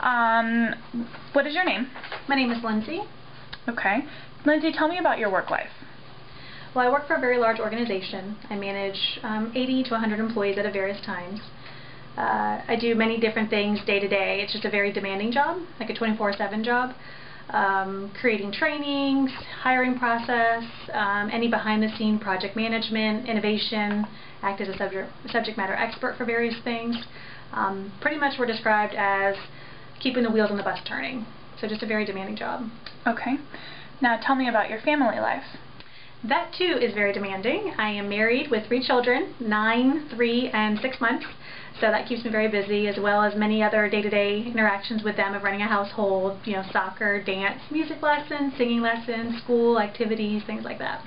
Um, what is your name? My name is Lindsay. Okay. Lindsay, tell me about your work life. Well, I work for a very large organization. I manage 80 to 100 employees at various times. I do many different things day to day. It's just a very demanding job, like a 24/7 job. Creating trainings, hiring process, any behind-the-scene project management, innovation, act as a subject matter expert for various things. Pretty much we're described as keeping the wheels on the bus turning. So just a very demanding job. Okay. Now tell me about your family life. That too is very demanding. I am married with 3 children, 9, 3, and 6 months. So that keeps me very busy, as well as many other day-to-day interactions with them of running a household, soccer, dance, music lessons, singing lessons, school activities, things like that.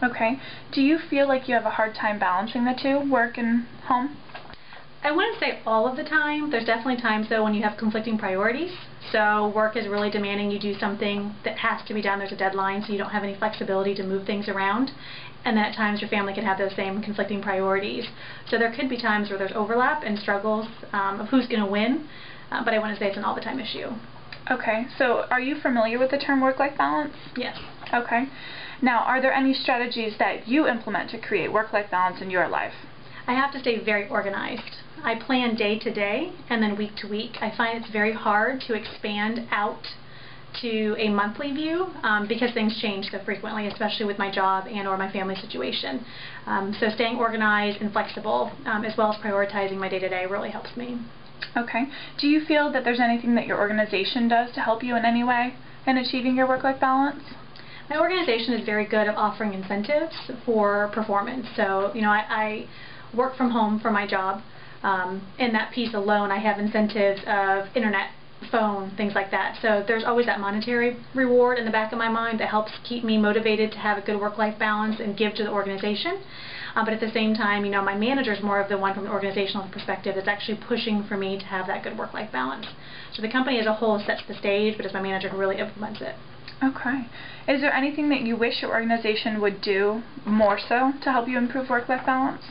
Okay. Do you feel like you have a hard time balancing the two, work and home? I wouldn't say all of the time. There's definitely times, though, when you have conflicting priorities. So work is really demanding you do something that has to be done. There's a deadline, so you don't have any flexibility to move things around. And then at times your family can have those same conflicting priorities. So there could be times where there's overlap and struggles of who's going to win, but I wouldn't say it's an all-the-time issue. Okay. So are you familiar with the term work-life balance? Yes. Okay. Now, are there any strategies that you implement to create work-life balance in your life? I have to stay very organized. I plan day to day and then week to week. I find it's very hard to expand out to a monthly view because things change so frequently, especially with my job and or my family situation. So staying organized and flexible as well as prioritizing my day to day really helps me. Okay. Do you feel that there's anything that your organization does to help you in any way in achieving your work-life balance? My organization is very good at offering incentives for performance. So, I work from home for my job. In that piece alone, I have incentives of internet, phone, things like that. So there's always that monetary reward in the back of my mind that helps keep me motivated to have a good work-life balance and give to the organization. But at the same time, my manager is more of the one from the organizational perspective that's actually pushing for me to have that good work-life balance. So the company as a whole sets the stage, but it's my manager who really implements it. Okay. Is there anything that you wish your organization would do more so to help you improve work-life balance?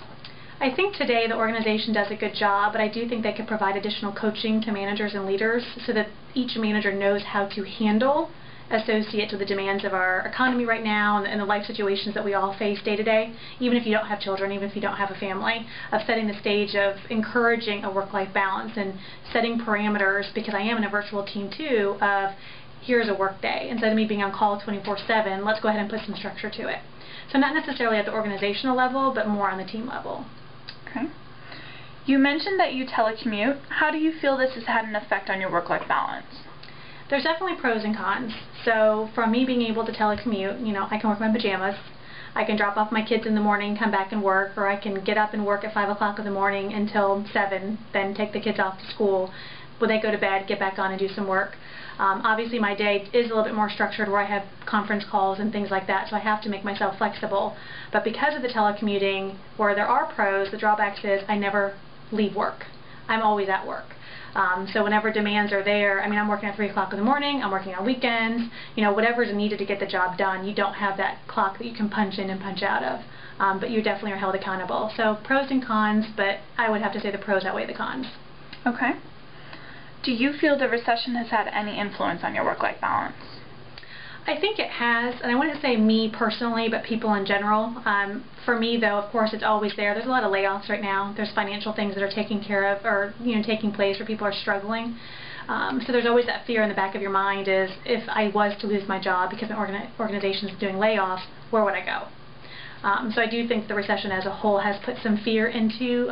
I think today the organization does a good job, but I do think they could provide additional coaching to managers and leaders so that each manager knows how to handle associate to the demands of our economy right now and the life situations that we all face day to day, even if you don't have children, even if you don't have a family, of setting the stage of encouraging a work-life balance and setting parameters, because I am in a virtual team too, of here's a work day. Instead of me being on call 24/7, let's go ahead and put some structure to it. So not necessarily at the organizational level, but more on the team level. Okay. You mentioned that you telecommute. How do you feel this has had an effect on your work-life balance? There's definitely pros and cons. So from me being able to telecommute, I can work in my pajamas. I can drop off my kids in the morning, come back and work, or I can get up and work at 5 o'clock in the morning until 7, then take the kids off to school. When they go to bed, get back on and do some work. Obviously my day is a little bit more structured where I have conference calls and things like that, so I have to make myself flexible. But because of the telecommuting, where there are pros, the drawbacks is I never leave work. I'm always at work. So whenever demands are there, I'm working at 3 o'clock in the morning, I'm working on weekends, whatever's needed to get the job done, you don't have that clock that you can punch in and punch out of. But you definitely are held accountable. So pros and cons, but I would have to say the pros outweigh the cons. Okay. Do you feel the recession has had any influence on your work-life balance? I think it has, and I wouldn't say me personally, but people in general. For me, though, of course, it's always there. There's a lot of layoffs right now. There's financial things that are taken care of or taking place where people are struggling. So there's always that fear in the back of your mind is if I was to lose my job because an organization is doing layoffs, where would I go? So I do think the recession as a whole has put some fear into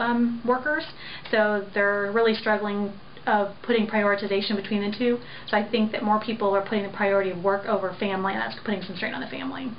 workers. So they're really struggling of putting prioritization between the two. So I think that more people are putting the priority of work over family, and that's putting some strain on the family.